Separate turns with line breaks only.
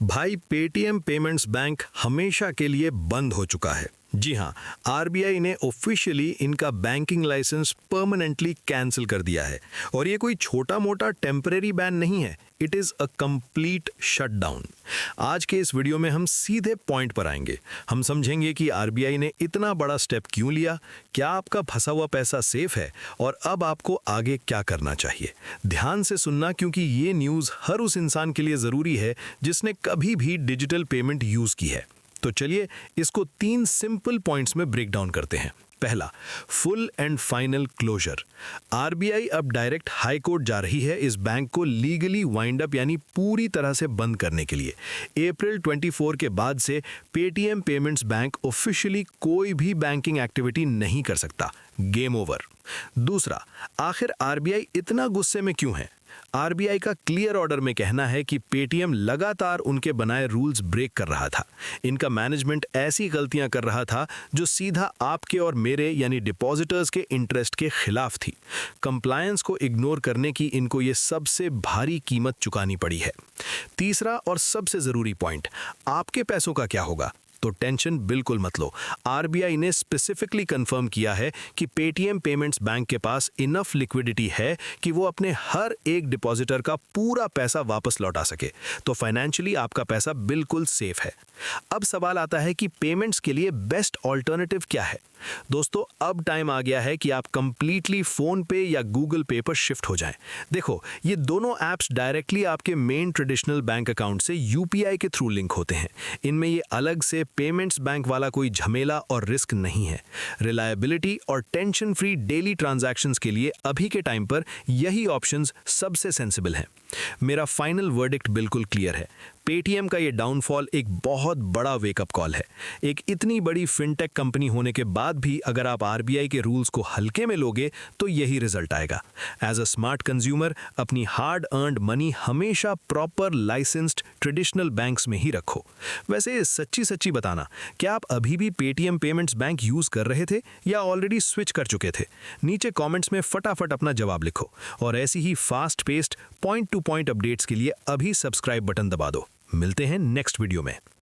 भाई Paytm payments bank हमेशा के लिए बंद हो चुका है। जी हाँ, आरबीआई ने ऑफिशियली इनका बैंकिंग लाइसेंस परमानेंटली कैंसिल कर दिया है और ये कोई छोटा मोटा टेम्परेरी बैन नहीं है, it is a complete shutdown. आज के इस वीडियो में हम सीधे पॉइंट पर आएंगे। हम समझेंगे कि आरबीआई ने इतना बड़ा स्टेप क्यों लिया, क्या आपका फंसा हुआ पैसा सेफ है और अब आपको आगे क्या करना चाहिए। ध्यान से सुनना, क्योंकि ये न्यूज़ हर उस इंसान के लिए ज़रूरी है जिसने कभी भी डिजिटल पेमेंट यूज़ की है। तो चलिए इसको 3 सिंपल पॉइंट्स में ब्रेक डाउन करते हैं। पहला, full and final closure. RBI अब डायरेक्ट हाई कोर्ट जा रही है इस बैंक को लीगली वाइंड अप यानी पूरी तरह से बंद करने के लिए। अप्रैल 24 के बाद से पेटीएम पेमेंट्स बैंक ऑफिशियली कोई भी बैंकिंग एक्टिविटी नहीं कर सकता। Game over. दूसरा, आखिर आरबीआई इतना गुस्से में क्यों है? आरबीआई का क्लियर ऑर्डर में कहना है कि पेटीएम लगातार उनके बनाए रूल्स ब्रेक कर रहा था। इनका मैनेजमेंट ऐसी गलतियां कर रहा था जो सीधा आपके और मेरे यानी डिपॉजिटर्स के इंटरेस्ट के खिलाफ थी। कंप्लायंस को इग्नोर करने की इनको ये सबसे भारी कीमत चुकानी पड़ी है। तीसरा और सबसे जरूरी पॉइंट, आपके पैसों का क्या होगा? तो टेंशन बिल्कुल मत लो। आरबीआई ने स्पेसिफिकली कंफर्म किया है कि पेटीएम पेमेंट्स बैंक के पास इनफ लिक्विडिटी है कि वो अपने हर एक डिपॉजिटर का पूरा पैसा वापस लौटा सके। तो फाइनेंशियली आपका पैसा बिल्कुल सेफ है। अब सवाल आता है कि पेमेंट्स के लिए बेस्ट ऑल्टरनेटिव क्या है? दोस्तों, अब टाइम आ गया है कि आप कंप्लीटली फोन पे या गूगल पे पर शिफ्ट हो जाएं। देखो, ये दोनों ऐप्स डायरेक्टली आपके मेन ट्रेडिशनल बैंक अकाउंट से यूपीआई के थ्रू लिंक होते हैं। इनमें ये अलग से पेमेंट्स बैंक वाला कोई झमेला और रिस्क नहीं है। रिलायबिलिटी और टेंशन फ्री डेली ट्रांजैक्शंस के लिए अभी के टाइम पर यही ऑप्शंस सबसे सेंसिबल हैं। मेरा फाइनल वर्डिक्ट बिल्कुल क्लियर है। पेटीएम का ये डाउनफॉल एक बहुत बड़ा वेकअप कॉल है। एक इतनी बड़ी फिनटेक कंपनी होने के बाद भी अगर आप आरबीआई के रूल्स को हल्के में लोगे तो यही रिजल्ट आएगा। एज अ स्मार्ट कंज्यूमर अपनी हार्ड अर्न्ड मनी हमेशा प्रॉपर लाइसेंस्ड ट्रेडिशनल बैंक्स में ही रखो। वैसे सच्ची सच्ची बताना, क्या आप अभी भी पेटीएम पेमेंट्स बैंक यूज कर रहे थे या ऑलरेडी स्विच कर चुके थे? नीचे कॉमेंट्स में फटाफट अपना जवाब लिखो और ऐसी ही fast paced point to point updates के लिए अभी सब्सक्राइब बटन दबा दो। मिलते हैं नेक्स्ट वीडियो में।